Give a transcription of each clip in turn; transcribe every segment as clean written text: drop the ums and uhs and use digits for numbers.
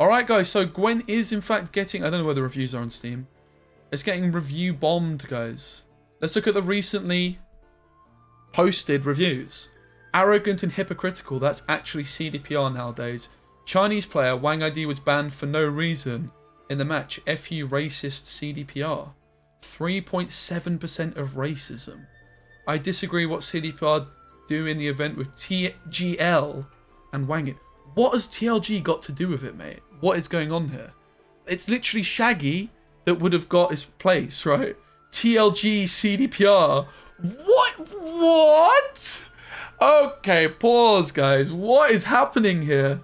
Alright guys, so Gwent is in fact getting, I don't know where the reviews are on Steam. It's getting review bombed, guys. Let's look at the recently posted reviews. Arrogant and hypocritical, that's actually CDPR nowadays. Chinese player Wangid was banned for no reason in the match. FU racist CDPR. 3.7% of racism. I disagree what CDPR do in the event with TGL and Wangid. What has TLG got to do with it, mate? What is going on here? It's literally Shaggy that would have got his place, right? TLG CDPR. What? Okay, pause, guys. What is happening here?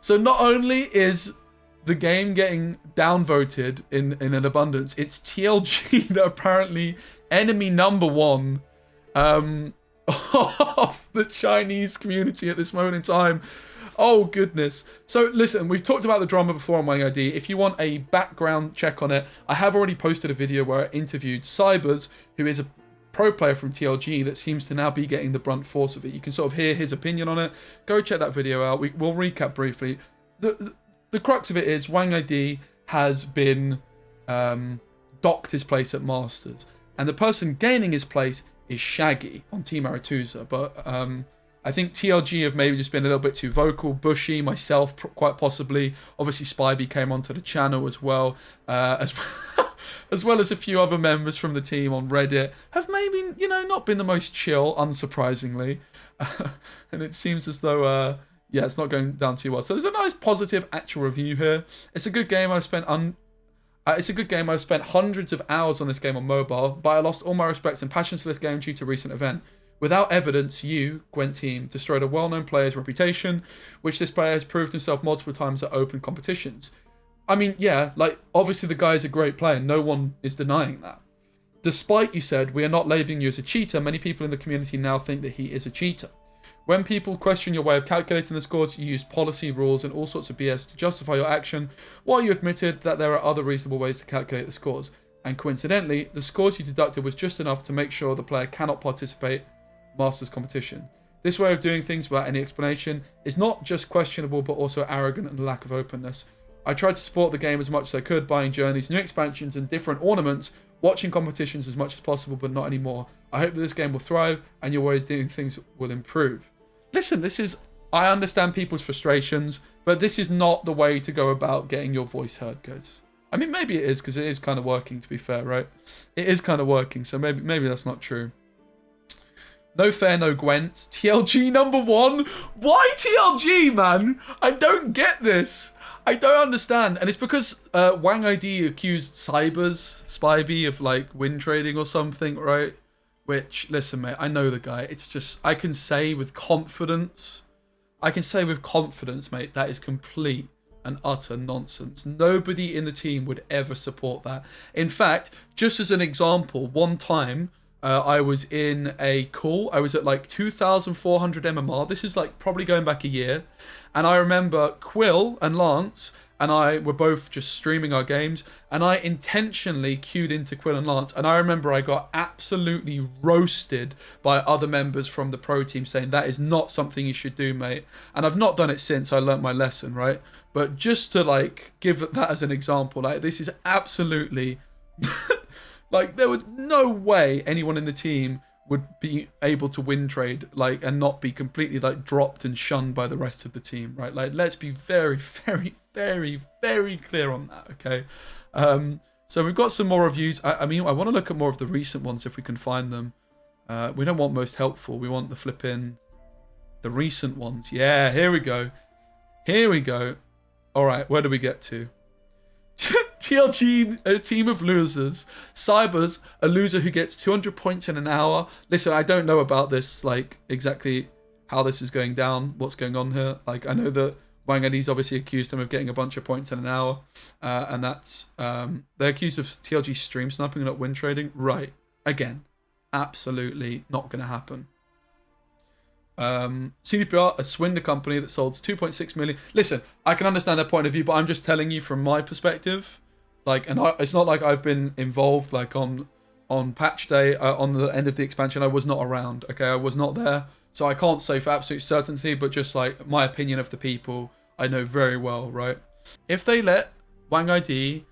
So not only is the game getting downvoted in an abundance, it's TLG that apparently enemy number one of the Chinese community at this moment in time. Oh, goodness. So, listen, we've talked about the drama before on Wangid. If you want a background check on it, I have already posted a video where I interviewed Cybers, who is a pro player from TLG that seems to now be getting the brunt force of it. You can sort of hear his opinion on it. Go check that video out. We'll recap briefly. The crux of it is Wangid has been docked his place at Masters. And the person gaining his place is Shaggy on Team Aretusa. But I think TLG have maybe just been a little bit too vocal. Bushy, myself, quite possibly. Obviously, Spivey came onto the channel as well. As well as a few other members from the team on Reddit have maybe, you know, not been the most chill, unsurprisingly. And it seems as though, yeah, it's not going down too well. So there's a nice positive actual review here. It's a good game. I've spent hundreds of hours on this game on mobile, but I lost all my respects and passions for this game due to a recent event. Without evidence, you, Gwent team, destroyed a well-known player's reputation, which this player has proved himself multiple times at open competitions. I mean, yeah, like, obviously the guy is a great player. No one is denying that. Despite you said, we are not labeling you as a cheater, many people in the community now think that he is a cheater. When people question your way of calculating the scores, you use policy, rules, and all sorts of BS to justify your action, while you admitted that there are other reasonable ways to calculate the scores. And coincidentally, the scores you deducted was just enough to make sure the player cannot participate Masters competition. This way of doing things without any explanation is not just questionable, but also arrogant and a lack of openness. I tried to support the game as much as I could, buying journeys, new expansions, and different ornaments, watching competitions as much as possible, but not anymore. I hope that this game will thrive, and your way of doing things will improve. Listen, I understand people's frustrations, but this is not the way to go about getting your voice heard, guys. I mean, maybe it is, because it is kind of working, to be fair, right? It is kind of working, so maybe that's not true. No fair, no Gwent. TLG number one? Why TLG, man? I don't get this. I don't understand. And it's because Wangid accused Spivey of like win trading or something, right? Which, listen, mate, I know the guy. It's just, I can say with confidence, mate, that is complete and utter nonsense. Nobody in the team would ever support that. In fact, just as an example, one time, I was in a call. I was at like 2,400 MMR. This is like probably going back a year. And I remember Quill and Lance and I were both just streaming our games. And I intentionally queued into Quill and Lance. And I remember I got absolutely roasted by other members from the pro team saying, that is not something you should do, mate. And I've not done it since I learnt my lesson, right? But just to like give that as an example, like this is absolutely... Like, there was no way anyone in the team would be able to win trade, like, and not be completely, like, dropped and shunned by the rest of the team, right? Like, let's be very, very, very, very clear on that, okay? So we've got some more reviews. I mean, I want to look at more of the recent ones if we can find them. We don't want most helpful. We want the recent ones. Yeah, here we go. Here we go. All right, where do we get to? TLG, a team of losers. Cybers, a loser who gets 200 points in an hour. Listen, I don't know about this, like, exactly how this is going down, what's going on here. Like, I know that Wangid's obviously accused him of getting a bunch of points in an hour. And that's, they're accused of TLG stream sniping and not win trading. Right. Again, absolutely not going to happen. CDPR, a swindler company that sold 2.6 million. Listen, I can understand their point of view, but I'm just telling you from my perspective. Like, and it's not like I've been involved, like on patch day, on the end of the expansion. I was not around. Okay, I was not there, So I can't say for absolute certainty, but just like my opinion of the people I know very well, right? If they let Wangid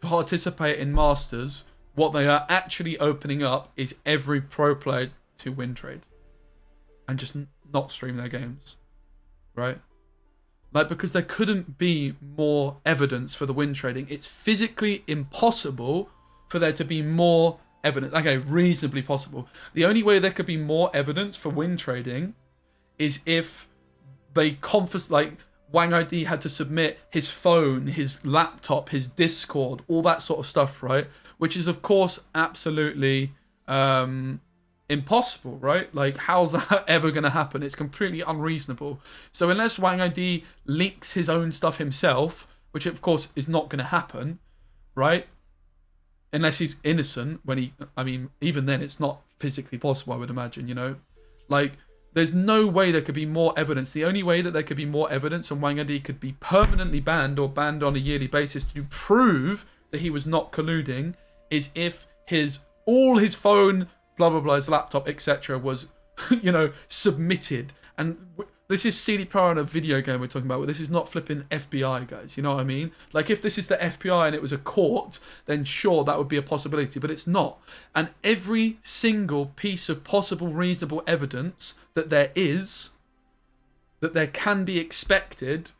participate in Masters, what they are actually opening up is every pro player to win trade and just not stream their games, right? Like, because there couldn't be more evidence for the win trading. It's physically impossible for there to be more evidence. Okay, reasonably possible. The only way there could be more evidence for win trading is if they like Wangid had to submit his phone, his laptop, his Discord, all that sort of stuff, right? Which is, of course, absolutely impossible, right? Like, how's that ever going to happen? It's completely unreasonable. So unless Wangid leaks his own stuff himself, which of course is not going to happen, right? Unless he's innocent, I mean, even then it's not physically possible, I would imagine, you know? Like, there's no way there could be more evidence. The only way that there could be more evidence and Wangid could be permanently banned or banned on a yearly basis to prove that he was not colluding is if all his phone, blah blah blah, his laptop, etc. was, you know, submitted. And this is CDPR in a video game we're talking about. This is not flipping FBI, guys. You know what I mean? Like, if this is the FBI and it was a court, then sure, that would be a possibility. But it's not. And every single piece of possible reasonable evidence that there can be expected,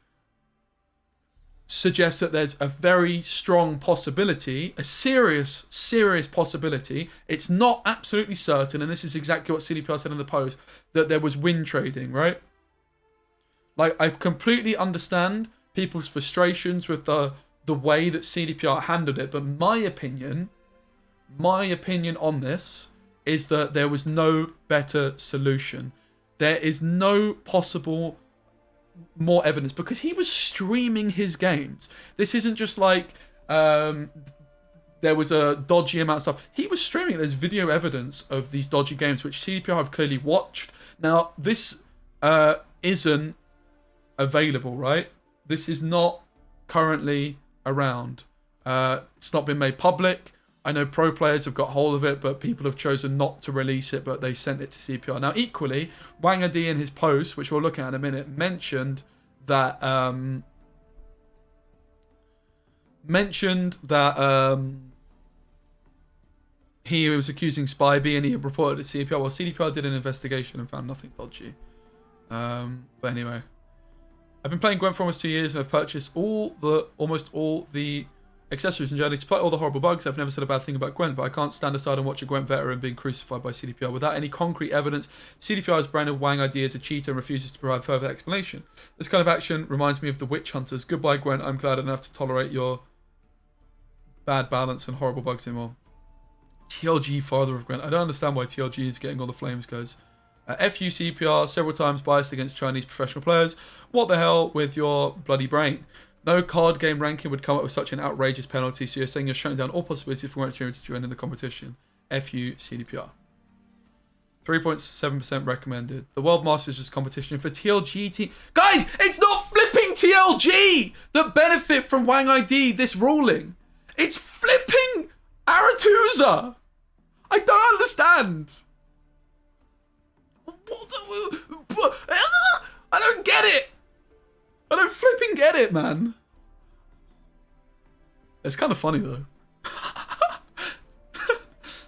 suggests that there's a very strong possibility, a serious possibility. It's not absolutely certain, and this is exactly what CDPR said in the post, that there was win trading, right? Like, I completely understand people's frustrations with the way that CDPR handled it, but my opinion on this is that there was no better solution. There is no possible more evidence because he was streaming his games. This isn't just like there was a dodgy amount of stuff. He was streaming. There's video evidence of these dodgy games, which CDPR have clearly watched. Now, this isn't available, right? This is not currently around. It's not been made public. I know pro players have got hold of it, but people have chosen not to release it, but they sent it to CPR. Now, equally, Wangid in his post, which we'll look at in a minute, mentioned that he was accusing Spybee and he had reported it to CPR. Well, CDPR did an investigation and found nothing dodgy. But anyway, I've been playing Gwent for almost 2 years and I've purchased almost all the accessories and journey to play all the horrible bugs. I've never said a bad thing about Gwent, but I can't stand aside and watch a Gwent veteran being crucified by CDPR without any concrete evidence. CDPR has branded Wangid as a cheater and refuses to provide further explanation. This kind of action reminds me of the witch hunters. Goodbye, Gwent. I'm glad enough to tolerate your bad balance and horrible bugs anymore. TLG, father of Gwent. I don't understand why TLG is getting all the flames, guys. FU CPR, several times biased against Chinese professional players. What the hell with your bloody brain? No card game ranking would come up with such an outrageous penalty, so you're saying you're shutting down all possibilities for Gwent streamers to join in the competition. FU CDPR. 3.7% recommended. The World Masters is competition for TLG team. Guys, it's not flipping TLG that benefit from Wangid this ruling. It's flipping Aretusa. I don't understand. I don't get it. I don't flipping get it, man. It's kind of funny, though.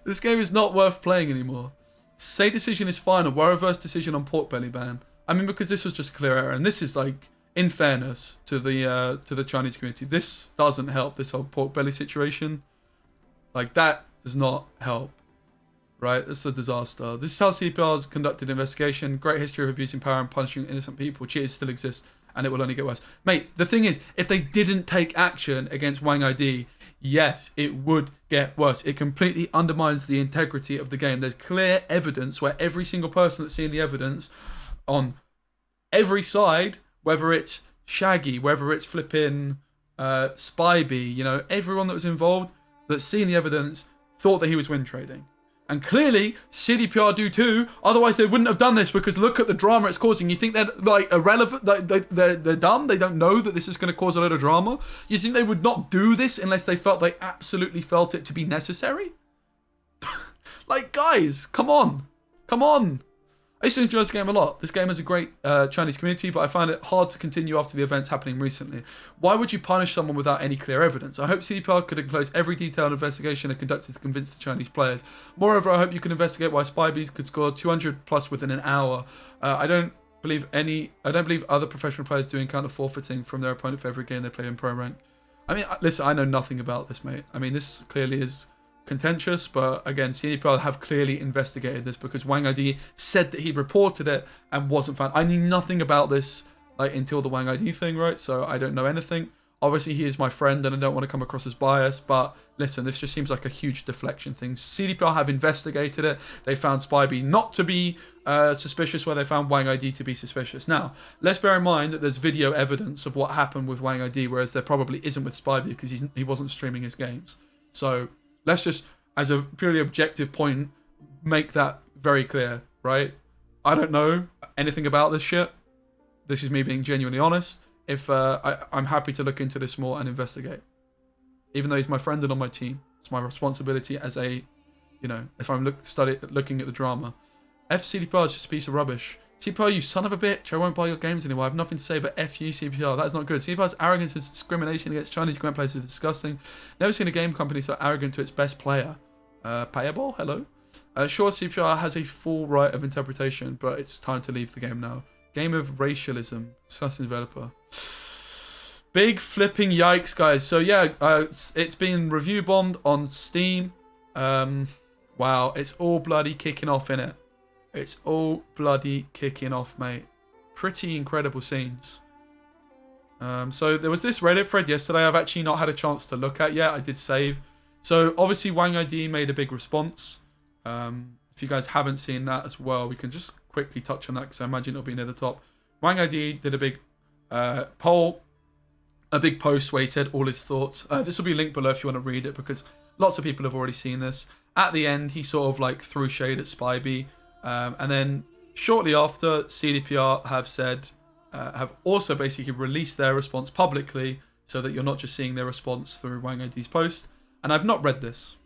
This game is not worth playing anymore. Say decision is final. Why reverse decision on pork belly ban? I mean, because this was just a clear error. And this is, like, in fairness to the Chinese community, this doesn't help, this whole pork belly situation. Like, that does not help. Right? It's a disaster. This is how CPR has conducted investigation. Great history of abusing power and punishing innocent people. Cheaters still exist, and it will only get worse. Mate, the thing is, if they didn't take action against Wangid, yes, it would get worse. It completely undermines the integrity of the game. There's clear evidence where every single person that's seen the evidence on every side, whether it's Shaggy, whether it's flipping Spybee, you know, everyone that was involved that's seen the evidence thought that he was win trading. And clearly, CDPR do too. Otherwise, they wouldn't have done this because look at the drama it's causing. You think they're like irrelevant? They're dumb? They don't know that this is going to cause a lot of drama? You think they would not do this unless they absolutely felt it to be necessary? Like, guys, come on. Come on. I used to enjoy this game a lot. This game has a great Chinese community, but I find it hard to continue after the events happening recently. Why would you punish someone without any clear evidence? I hope CDPR could enclose every detailed investigation they conducted to convince the Chinese players. Moreover, I hope you can investigate why Spybees could score 200 plus within an hour. I don't believe other professional players do encounter forfeiting from their opponent for every game they play in pro rank. I mean, listen, I know nothing about this, mate. I mean, this clearly is contentious, but again, CDPR have clearly investigated this because Wangid said that he reported it and wasn't found. I knew nothing about this until the Wangid thing, right? So I don't know anything. Obviously, he is my friend and I don't want to come across as biased, but listen, this just seems like a huge deflection thing. CDPR have investigated it. They found Spybee not to be suspicious, where they found Wangid to be suspicious. Now, let's bear in mind that there's video evidence of what happened with Wangid, whereas there probably isn't with Spybee because he wasn't streaming his games. So let's just, as a purely objective point, make that very clear, right? I don't know anything about this shit. This is me being genuinely honest. If I'm happy to look into this more and investigate. Even though he's my friend and on my team. It's my responsibility as a, if I'm looking at the drama. CDPR is just a piece of rubbish. CDPR, you son of a bitch. I won't buy your games anymore. I have nothing to say but F you, CDPR. That is not good. CDPR's arrogance and discrimination against Chinese Gwent players is disgusting. Never seen a game company so arrogant to its best player. Payable? Hello? Sure, CDPR has a full right of interpretation, but it's time to leave the game now. Game of racialism. Disgusting developer. Big flipping yikes, guys. So yeah, it's been review bombed on Steam. Wow, it's all bloody kicking off, innit? It's all bloody kicking off, mate. Pretty incredible scenes. So there was this Reddit thread yesterday I've actually not had a chance to look at yet. I did save. So obviously Wangid made a big response. If you guys haven't seen that as well, we can just quickly touch on that because I imagine it'll be near the top. Wangid did a big poll, a big post where he said all his thoughts. This will be linked below if you want to read it because lots of people have already seen this. At the end, he sort of threw shade at Spybee. And then shortly after, CDPR have also basically released their response publicly so that you're not just seeing their response through Wangid's post. And I've not read this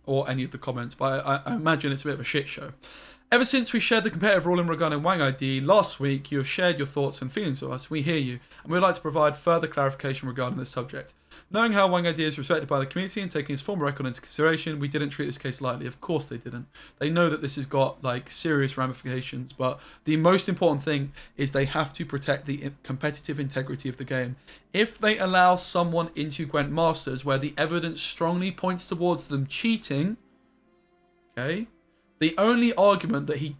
or any of the comments, but I imagine it's a bit of a shit show. Ever since we shared the competitive ruling regarding Wangid last week, you have shared your thoughts and feelings with us. We hear you, and we would like to provide further clarification regarding this subject. Knowing how Wangid is respected by the community and taking his former record into consideration, we didn't treat this case lightly. Of course they didn't. They know that this has got serious ramifications, but the most important thing is they have to protect the competitive integrity of the game. If they allow someone into Gwent Masters where the evidence strongly points towards them cheating, okay, the only argument that he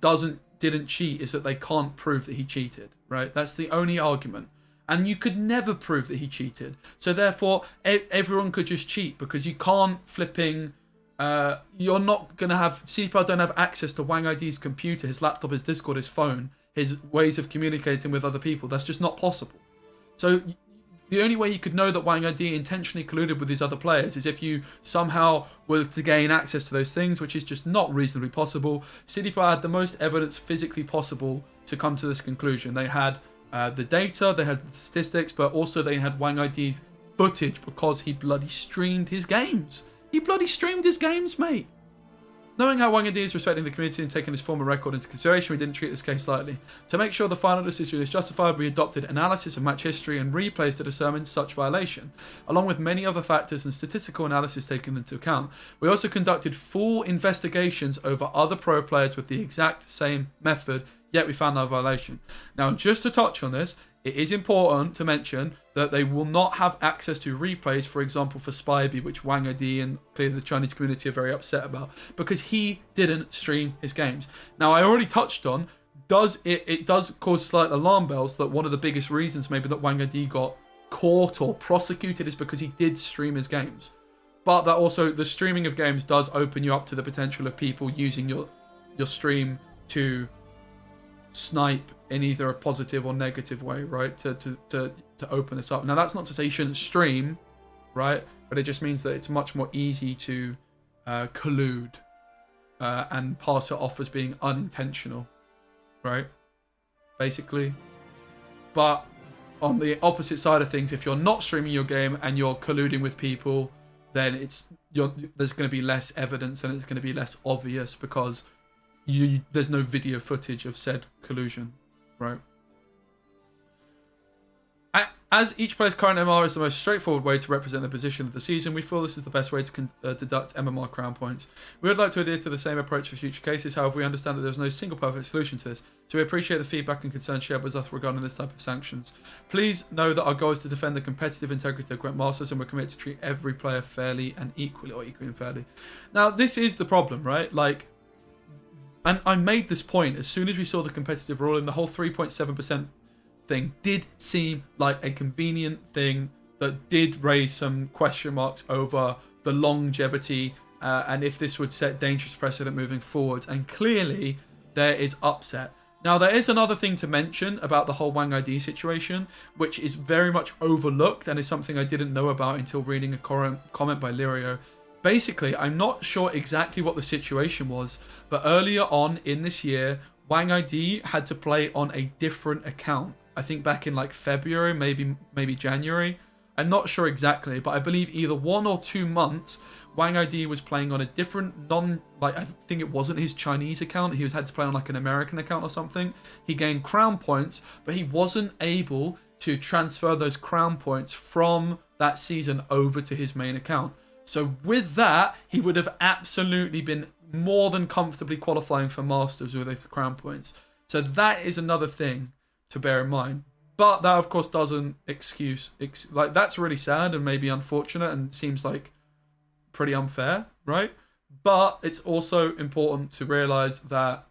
didn't cheat is that they can't prove that he cheated, right? That's the only argument. And you could never prove that he cheated. So therefore, everyone could just cheat because you can't flipping... you're not going to have... CDPR don't have access to Wangid's computer, his laptop, his Discord, his phone, his ways of communicating with other people. That's just not possible. So the only way you could know that Wangid intentionally colluded with these other players is if you somehow were to gain access to those things, which is just not reasonably possible. CDPR had the most evidence physically possible to come to this conclusion. They had the data, they had the statistics, but also they had Wangid's footage because he bloody streamed his games. He bloody streamed his games, mate. Knowing how Wangid is respecting the community and taking his former record into consideration, we didn't treat this case lightly. To make sure the final decision is justified, we adopted analysis of match history and replays to determine such violation, along with many other factors and statistical analysis taken into account. We also conducted full investigations over other pro players with the exact same method, yet we found no violation. Now, just to touch on this, it is important to mention that they will not have access to replays, for example, for Spybee, which Wangid and clearly the Chinese community are very upset about, because he didn't stream his games. Now, I already touched on, it does cause slight alarm bells that one of the biggest reasons maybe that Wangid got caught or prosecuted is because he did stream his games. But that also, the streaming of games does open you up to the potential of people using your stream to snipe in either a positive or negative way, right? To open this up. Now, that's not to say you shouldn't stream, right? But it just means that it's much more easy to collude and pass it off as being unintentional, right? Basically. But on the opposite side of things, if you're not streaming your game and you're colluding with people, then there's going to be less evidence and it's going to be less obvious because there's no video footage of said collusion, right? As each player's current MMR is the most straightforward way to represent the position of the season, we feel this is the best way to deduct MMR crown points. We would like to adhere to the same approach for future cases, however we understand that there is no single perfect solution to this, so we appreciate the feedback and concerns shared with us regarding this type of sanctions. Please know that our goal is to defend the competitive integrity of Gwent Masters, and we're committed to treat every player fairly and equally, or equally and fairly. Now, this is the problem, right? Like, and I made this point as soon as we saw the competitive ruling, the whole 3.7% thing did seem like a convenient thing that did raise some question marks over the longevity and if this would set dangerous precedent moving forward. And clearly there is upset. Now, there is another thing to mention about the whole Wangid situation, which is very much overlooked and is something I didn't know about until reading a comment by Lirio. Basically, I'm not sure exactly what the situation was, but earlier on in this year, Wangid had to play on a different account. I think back in like February, maybe January. I'm not sure exactly, but I believe either 1 or 2 months, Wangid was playing on a different I think it wasn't his Chinese account. He had to play on like an American account or something. He gained crown points, but he wasn't able to transfer those crown points from that season over to his main account. So with that, he would have absolutely been more than comfortably qualifying for Masters with those crown points. So that is another thing to bear in mind. But that, of course, doesn't excuse... like, that's really sad and maybe unfortunate and seems like pretty unfair, right? But it's also important to realise that,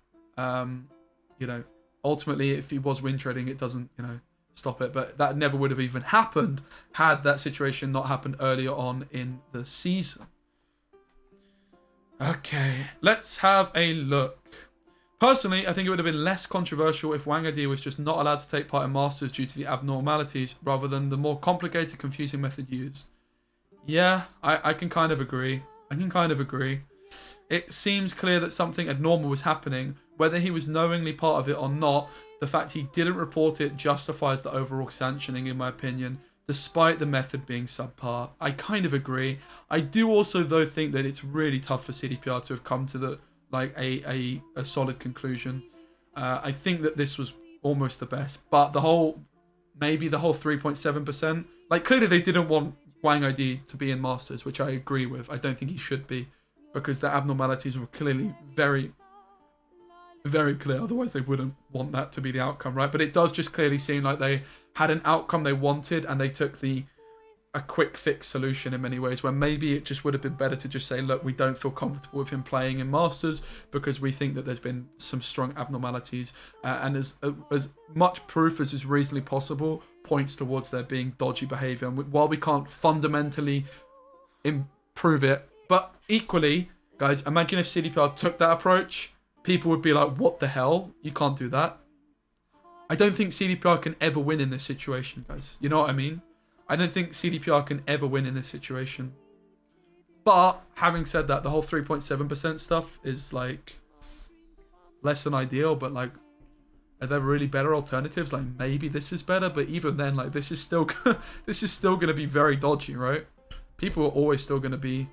ultimately, if he was win trading, it doesn't, stop it. But that never would have even happened had that situation not happened earlier on in the season. Okay, let's have a look. Personally, I think it would have been less controversial if Wangid was just not allowed to take part in Masters due to the abnormalities, rather than the more complicated, confusing method used. Yeah, I can kind of agree. It seems clear that something abnormal was happening. Whether he was knowingly part of it or not, the fact he didn't report it justifies the overall sanctioning, in my opinion, despite the method being subpar. I kind of agree. I do also, though, think that it's really tough for CDPR to have come to a solid conclusion. I think that this was almost the best, but maybe the whole 3.7%, like, clearly they didn't want Wangid to be in Masters, which I agree with. I don't think he should be, because the abnormalities were clearly very, very clear. Otherwise they wouldn't want that to be the outcome, right? But it does just clearly seem like they had an outcome they wanted and they took a quick fix solution in many ways, where maybe it just would have been better to just say, look, we don't feel comfortable with him playing in Masters because we think that there's been some strong abnormalities, and as much proof as is reasonably possible points towards there being dodgy behavior. And while we can't fundamentally improve it, but equally, guys, imagine if CDPR took that approach, people would be like, what the hell? You can't do that. I don't think CDPR can ever win in this situation, guys. You know what I mean? I don't think CDPR can ever win in this situation. But having said that, the whole 3.7% stuff is like less than ideal, but like, are there really better alternatives? Like, maybe this is better, but even then, like, this is still going to be very dodgy, right? People are always still going to be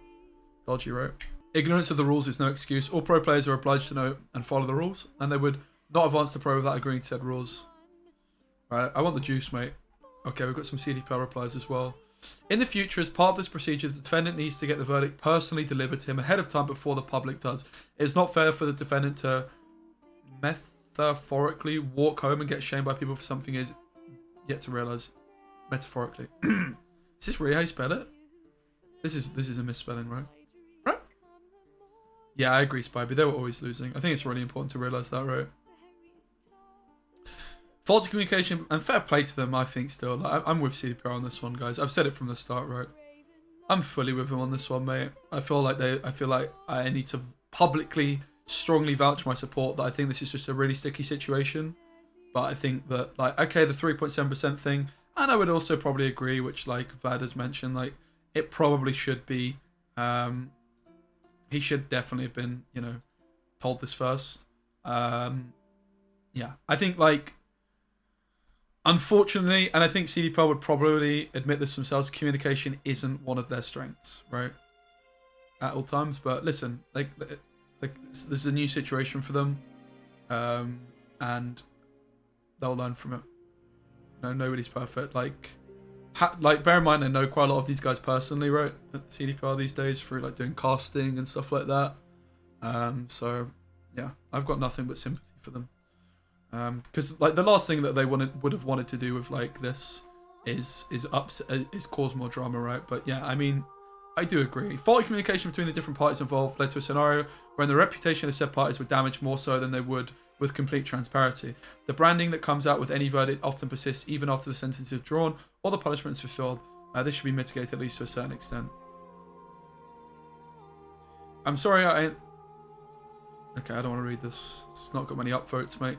dodgy, right? Ignorance of the rules is no excuse. All pro players are obliged to know and follow the rules, and they would not advance to pro without agreeing to said rules. Right, I want the juice, mate. Okay, we've got some CDPR replies as well. In the future, as part of this procedure, the defendant needs to get the verdict personally delivered to him ahead of time before the public does. It is not fair for the defendant to metaphorically walk home and get shamed by people for something is yet to realise. Metaphorically. Is this really how you spell it? This is a misspelling, right? Right? Yeah, I agree, Spivey. They were always losing. I think it's really important to realise that, right? Faulty communication, and fair play to them, I think, still. Like, I'm with CDPR on this one, guys. I've said it from the start, right? I'm fully with him on this one, mate. I feel like I need to publicly, strongly vouch my support that I think this is just a really sticky situation. But I think that, like, okay, the 3.7% thing, and I would also probably agree, which, like, Vlad has mentioned, like, it probably should be, he should definitely have been, told this first. Yeah, I think, like, unfortunately, and I think CDPR would probably admit this themselves, communication isn't one of their strengths, right? At all times. But listen, like, like this is a new situation for them, and they'll learn from it. No, nobody's perfect. Like bear in mind, I know quite a lot of these guys personally, right? At CDPR these days through like doing casting and stuff like that. So yeah, I've got nothing but sympathy for them. Because like the last thing that they would have wanted to do with like this is cause more drama, right? But yeah, I mean, I do agree. Faulty communication between the different parties involved led to a scenario wherein the reputation of said parties were damaged more so than they would with complete transparency. The branding that comes out with any verdict often persists even after the sentence is drawn or the punishment is fulfilled. This should be mitigated at least to a certain extent. I'm sorry, okay, I don't want to read this. It's not got many upvotes, mate.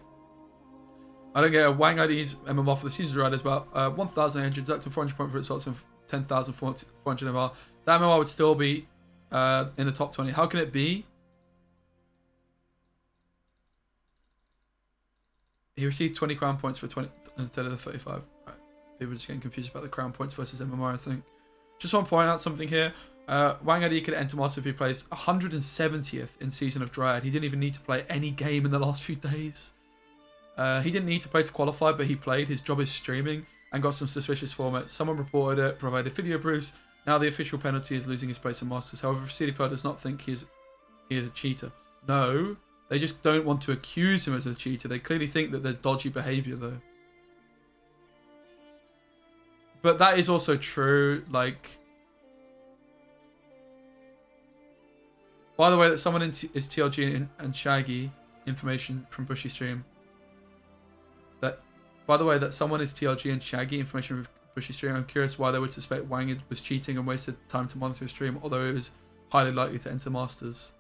I don't get a Wangid's MMR for the season right is about 1,800 deducting 400 point for results and 10,400 MMR. That MMR would still be in the top 20. How can it be? He received 20 crown points for 20 instead of the 35. Right. People are just getting confused about the crown points versus MMR, I think. Just want to point out something here. Wangid could enter Master if he plays 170th in Season of Dryad. He didn't even need to play any game in the last few days. He didn't need to play to qualify, but he played. His job is streaming and got some suspicious formats. Someone reported it, provided video proofs. Now the official penalty is losing his place in Masters. However, CDPR does not think he is a cheater. No, they just don't want to accuse him as a cheater. They clearly think that there's dodgy behavior though. But that is also true. Like, by the way, that someone is TLG and Shaggy. Information from Bushy Stream. By the way, that someone is TLG and Shaggy. Information from Bushy Stream. I'm curious why they would suspect Wangid was cheating and wasted time to monitor his stream, although it was highly likely to enter Masters.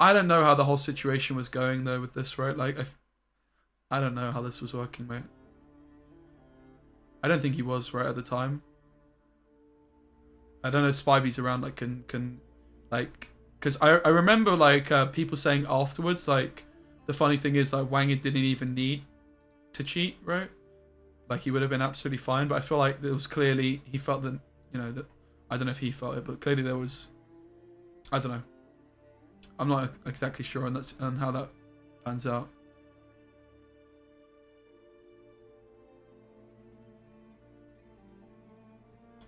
I don't know how the whole situation was going though with this, right? Like, I don't know how this was working, mate. I don't think he was right at the time. I don't know if Spybee's around, like, can like, because I remember like people saying afterwards, like, the funny thing is like Wangid didn't even need to cheat, right? Like, he would have been absolutely fine, but I feel like there was clearly, he felt that, you know, that, I don't know if he felt it, but clearly there was, I don't know. I'm not exactly sure on how that pans out.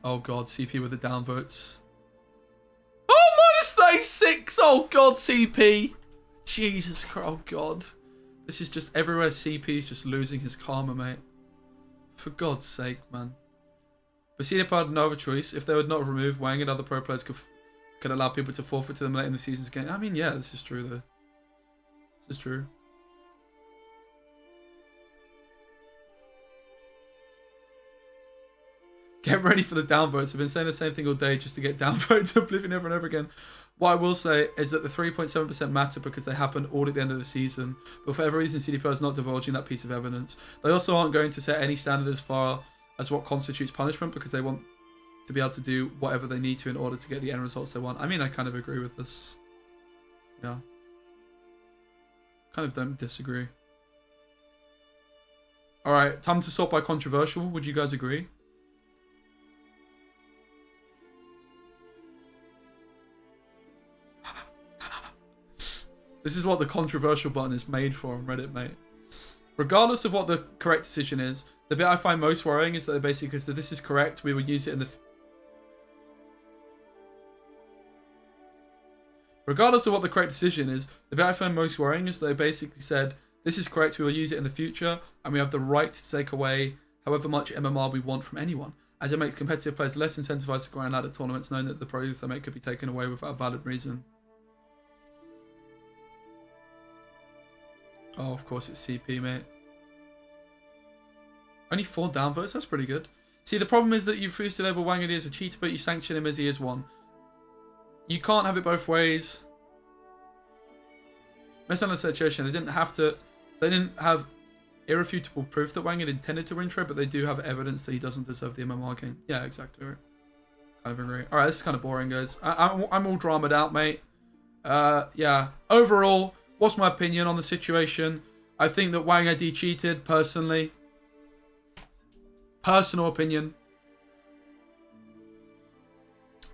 Oh god, CP with the downvotes. Oh, -36! Oh god, CP! Jesus Christ, oh god. This is just everywhere CP's just losing his karma, mate. For God's sake, man. But CDPR had no other choice. If they would not remove Wang and other pro players could allow people to forfeit to them late in the season's game. I mean, yeah, this is true, though. This is true. Get ready for the downvotes. I've been saying the same thing all day just to get downvotes to Oblivion over and over again. What I will say is that the 3.7% matter because they happened all at the end of the season. But for every reason, CDPR is not divulging that piece of evidence. They also aren't going to set any standard as far as what constitutes punishment because they want to be able to do whatever they need to in order to get the end results they want. I mean, I kind of agree with this. Yeah. Kind of don't disagree. Alright, time to sort by controversial. Would you guys agree? This is what the controversial button is made for on Reddit, mate. Regardless of what the correct decision is, the bit I find most worrying is that they basically said this is correct, we will use it in the... Regardless of what the correct decision is, the bit I find most worrying is that they basically said this is correct, we will use it in the future, and we have the right to take away however much MMR we want from anyone, as it makes competitive players less incentivized to grind out at tournaments knowing that the progress they make could be taken away without a valid reason. Oh, of course it's CP, mate. Only 4 downvotes? That's pretty good. See, the problem is that you refuse to label Wangid as a cheater, but you sanction him as he is one. You can't have it both ways. Misunderstood situation. They didn't have irrefutable proof that Wangid intended to win trade, but they do have evidence that he doesn't deserve the MMR gain. Yeah, exactly. Right. Kind of agree. Alright, this is kind of boring, guys. I'm all dramaed out, mate. Yeah. Overall, what's my opinion on the situation? I think that Wangid cheated, personally. Personal opinion.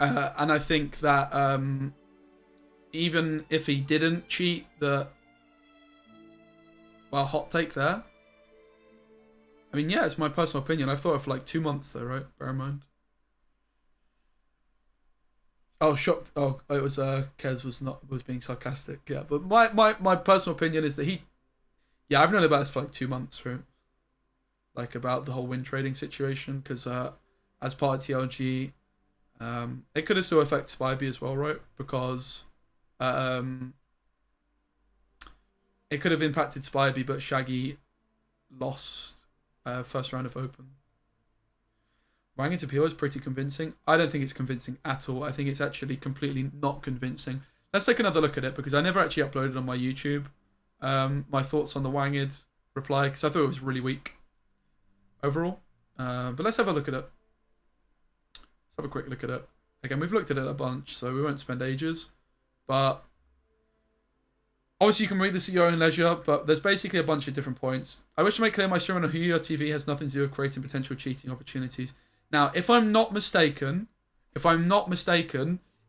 And I think that even if he didn't cheat, well, hot take there. I mean, yeah, it's my personal opinion. I've thought it for like 2 months though, right? Bear in mind. Oh, shocked. Oh, it was Kez was being sarcastic. Yeah, but my personal opinion is that yeah, I've known about this for like 2 months, right? Like about the whole win trading situation, because as part of TLG, it could have still affect Spivey as well, right? Because it could have impacted Spivey, but Shaggy lost first round of Open. Wangid's appeal is pretty convincing. I don't think it's convincing at all. I think it's actually completely not convincing. Let's take another look at it, because I never actually uploaded on my YouTube my thoughts on the Wangid reply, because I thought it was really weak overall. But let's have a look at it. Let's have a quick look at it. Again, we've looked at it a bunch, so we won't spend ages. But obviously you can read this at your own leisure, but there's basically a bunch of different points. I wish to make clear my stream on Huya TV has nothing to do with creating potential cheating opportunities. Now, if I'm not mistaken,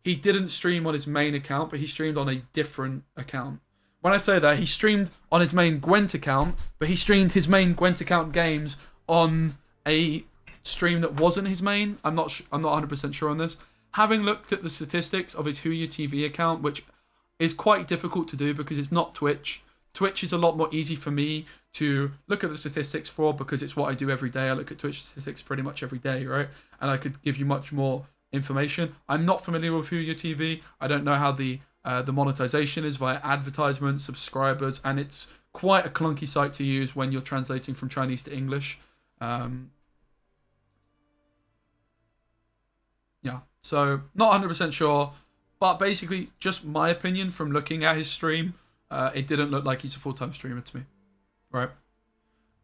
he didn't stream on his main account, but he streamed on a different account. When I say that, he streamed on his main Gwent account, but he streamed his main Gwent account games on a stream that wasn't his main. I'm not 100% sure on this. Having looked at the statistics of his Huya TV account, which is quite difficult to do because it's not Twitch. Twitch is a lot more easy for me to look at the statistics for, because it's what I do every day. I look at Twitch statistics pretty much every day, right? And I could give you much more information. I'm not familiar with Huya TV. I don't know how the monetization is via advertisements, subscribers, and it's quite a clunky site to use when you're translating from Chinese to English. Yeah, so not 100% sure, but basically just my opinion from looking at his stream. It didn't look like he's a full-time streamer to me, right?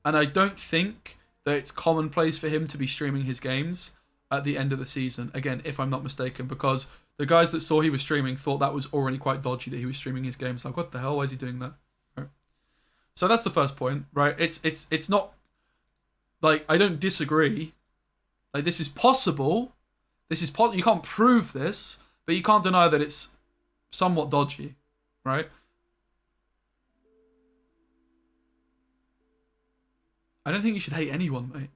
And I don't think that it's commonplace for him to be streaming his games at the end of the season. Again, if I'm not mistaken, because the guys that saw he was streaming thought that was already quite dodgy that he was streaming his games. Like, what the hell? Why is he doing that? Right. So that's the first point, right? It's not like I don't disagree. Like, this is possible. You can't prove this, but you can't deny that it's somewhat dodgy, right? I don't think you should hate anyone, mate.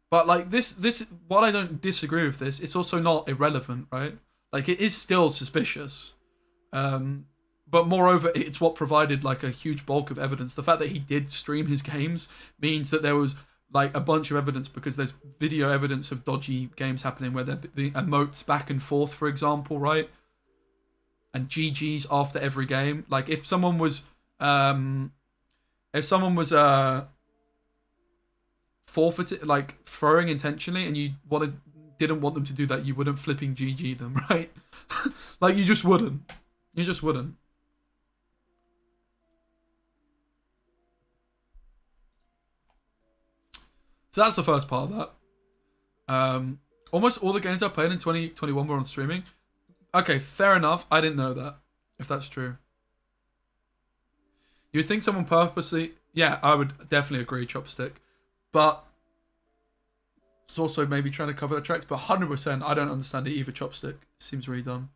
But like this, while I don't disagree with this, it's also not irrelevant, right? Like, it is still suspicious. But moreover, it's what provided like a huge bulk of evidence. The fact that he did stream his games means that there was like a bunch of evidence, because there's video evidence of dodgy games happening where there the emotes back and forth, for example, right? And GGs after every game. Like, if someone was forfeited, like throwing intentionally, and you didn't want them to do that, you wouldn't flipping GG them, right? Like, you just wouldn't. So that's the first part of that. Almost all the games I played in 2021 were on streaming. Okay, fair enough. I didn't know that, if that's true. You would think someone purposely... Yeah, I would definitely agree, Chopstick. But it's also maybe trying to cover the tracks. But 100%, I don't understand it either, Chopstick. It seems really dumb.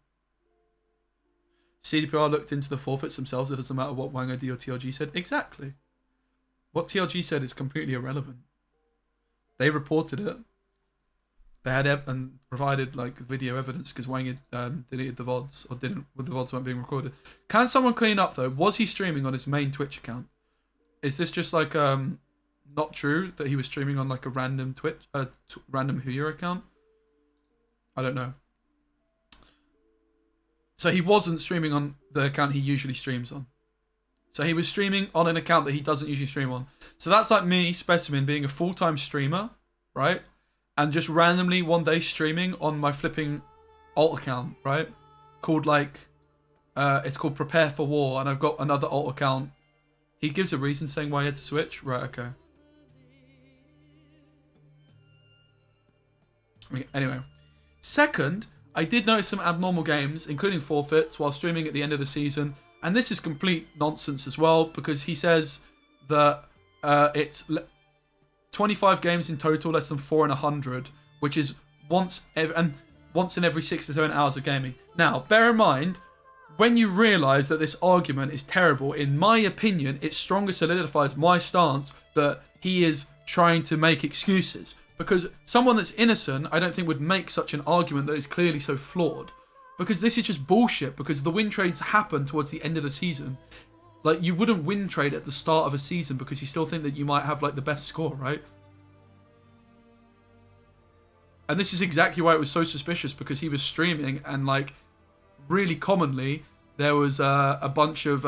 CDPR looked into the forfeits themselves. It doesn't matter what Wangid or TLG said. Exactly. What TLG said is completely irrelevant. They reported it. They had and provided like video evidence, because Wangid deleted the VODs, or didn't, when the VODs weren't being recorded. Can someone clean up though? Was he streaming on his main Twitch account? Is this just like not true that he was streaming on like a random random Huya account? I don't know. So he wasn't streaming on the account he usually streams on. So he was streaming on an account that he doesn't usually stream on. So that's like me, Specimen, being a full-time streamer, right? And just randomly one day streaming on my flipping alt account, right? Called like, it's called Prepare for War, and I've got another alt account. He gives a reason saying why he had to switch. Right, okay. Anyway. Second, I did notice some abnormal games, including forfeits, while streaming at the end of the season. And this is complete nonsense as well, because he says that it's 25 games in total, less than 4 in 100, which is once ever. And once in every 6 to 7 hours of gaming. Now, bear in mind, when you realise that this argument is terrible, in my opinion, it stronger solidifies my stance that he is trying to make excuses. Because someone that's innocent, I don't think would make such an argument that is clearly so flawed. Because this is just bullshit, because the win trades happen towards the end of the season. Like, you wouldn't win trade at the start of a season because you still think that you might have, like, the best score, right? And this is exactly why it was so suspicious, because he was streaming and, like, really commonly there was a bunch of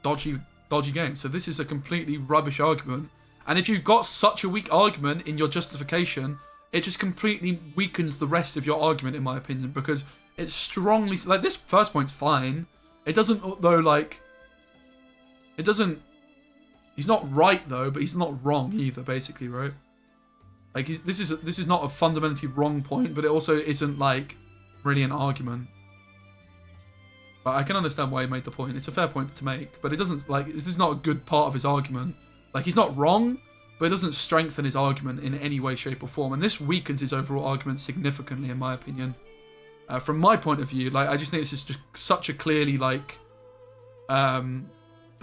dodgy games. So this is a completely rubbish argument. And if you've got such a weak argument in your justification, it just completely weakens the rest of your argument, in my opinion, because it's strongly... Like, this first point's fine. It doesn't, though, like... It doesn't... He's not right, though, but he's not wrong either, basically, right? Like, this is not a fundamentally wrong point, but it also isn't, like, really an argument. But I can understand why he made the point. It's a fair point to make, but it doesn't, like... This is not a good part of his argument. Like, he's not wrong, but it doesn't strengthen his argument in any way, shape, or form. And this weakens his overall argument significantly, in my opinion. From my point of view, like, I just think this is just such a clearly, like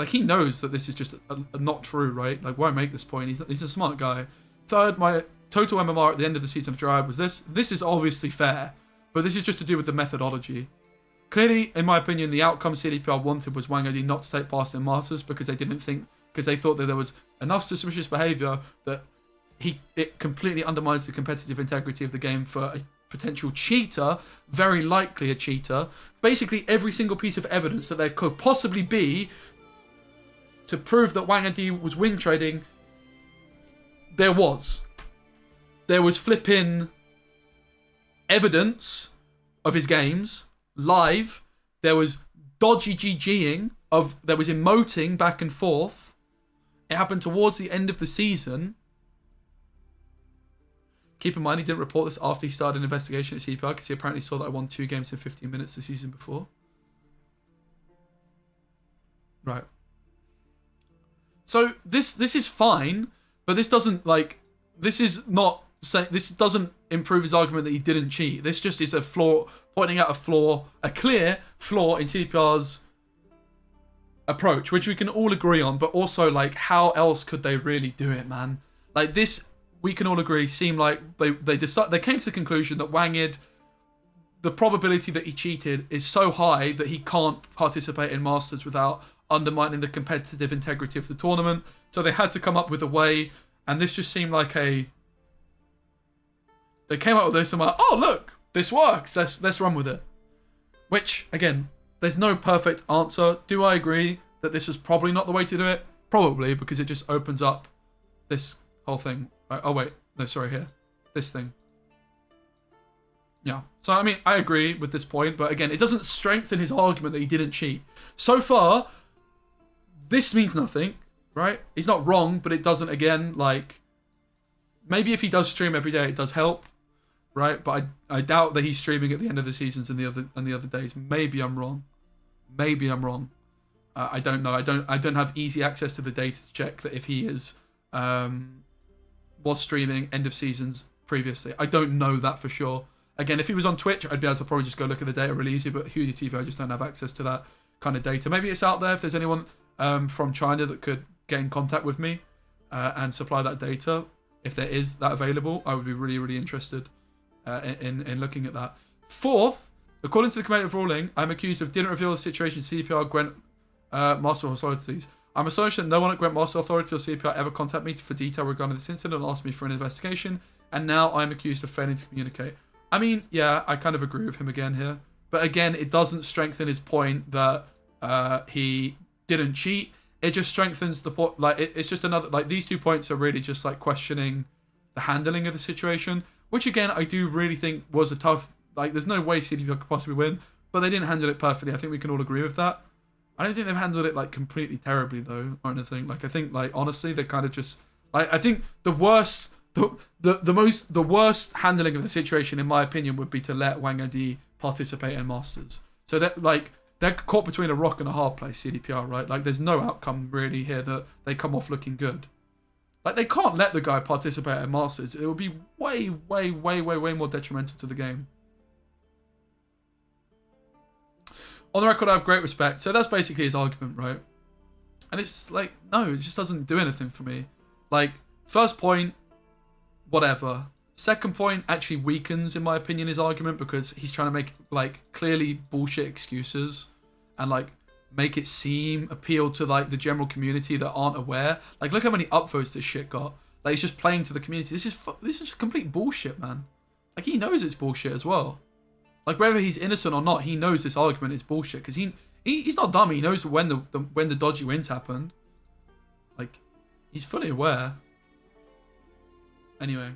he knows that this is just not true, right? Like, why make this point? He's a smart guy. Third, my total MMR at the end of the season of Drive was this. This is obviously fair, but this is just to do with the methodology. Clearly, in my opinion, the outcome CDPR wanted was Wangid not to take past in Masters because they thought that there was enough suspicious behaviour that it completely undermines the competitive integrity of the game for a potential cheater, very likely a cheater. Basically, every single piece of evidence that there could possibly be to prove that Wangid was win trading, there was. There was flipping evidence of his games live. There was dodgy GGing there was emoting back and forth. It happened towards the end of the season. Keep in mind, he didn't report this after he started an investigation at CPR because he apparently saw that I won 2 games in 15 minutes the season before. Right. So this is fine, but this doesn't, like, this doesn't improve his argument that he didn't cheat. This just is a flaw, pointing out a clear flaw in CDPR's approach, which we can all agree on, but also, like, how else could they really do it, man? Like, this, we can all agree, seemed like they came to the conclusion that Wangid, the probability that he cheated is so high that he can't participate in Masters without undermining the competitive integrity of the tournament. So they had to come up with a way, and this just seemed like they came up with this and were like, oh, look, this works, let's run with it. Which, again, there's no perfect answer. Do I agree that this was probably not the way to do it? Probably, because it just opens up this whole thing. Oh, wait. No, sorry, here. This thing. Yeah. So, I mean, I agree with this point, but again, it doesn't strengthen his argument that he didn't cheat. So far, this means nothing, right? He's not wrong, but it doesn't, again, like... Maybe if he does stream every day, it does help, right? But I doubt that he's streaming at the end of the seasons and the other days. Maybe I'm wrong. Maybe I'm wrong. I don't know. I don't have easy access to the data to check that if he is was streaming end of seasons previously. I don't know that for sure. Again, if he was on Twitch, I'd be able to probably just go look at the data really easy, but Huey TV, I just don't have access to that kind of data. Maybe it's out there if there's anyone from China that could get in contact with me and supply that data. If there is that available, I would be really, really interested in looking at that. Fourth, according to the competitive ruling, I'm accused of didn't reveal the situation CPR Gwent Master Authorities. I'm astonished that no one at Gwent Master Authority or CPR ever contacted me for detail regarding this incident and asked me for an investigation, and now I'm accused of failing to communicate. I mean, yeah, I kind of agree with him again here. But again, it doesn't strengthen his point that he didn't cheat. It just strengthens the point. Like, it's just another, like, these 2 points are really just like questioning the handling of the situation, which again, I do really think was a tough, like, there's no way CDPR could possibly win, but they didn't handle it perfectly. I think we can all agree with that. I don't think they've handled it, like, completely terribly, though, or anything. Like, I think, like, honestly, they kind of just, like, I think the worst, the worst handling of the situation, in my opinion, would be to let Wangid participate in Masters. So that, like, they're caught between a rock and a hard place, CDPR, right? Like, there's no outcome really here that they come off looking good. Like, they can't let the guy participate at Masters. It would be way, way, way, way, way more detrimental to the game. On the record, I have great respect. So that's basically his argument, right? And it's like, no, it just doesn't do anything for me. Like, first point, whatever. Second point actually weakens, in my opinion, his argument, because he's trying to make, like, clearly bullshit excuses and, like, make it appeal to, like, the general community that aren't aware. Like, look how many upvotes this shit got. Like, it's just playing to the community. This is just complete bullshit, man. Like, he knows it's bullshit as well. Like, whether he's innocent or not, he knows this argument is bullshit, because he's not dumb. He knows when the dodgy wins happened. Like, he's fully aware. Anyway.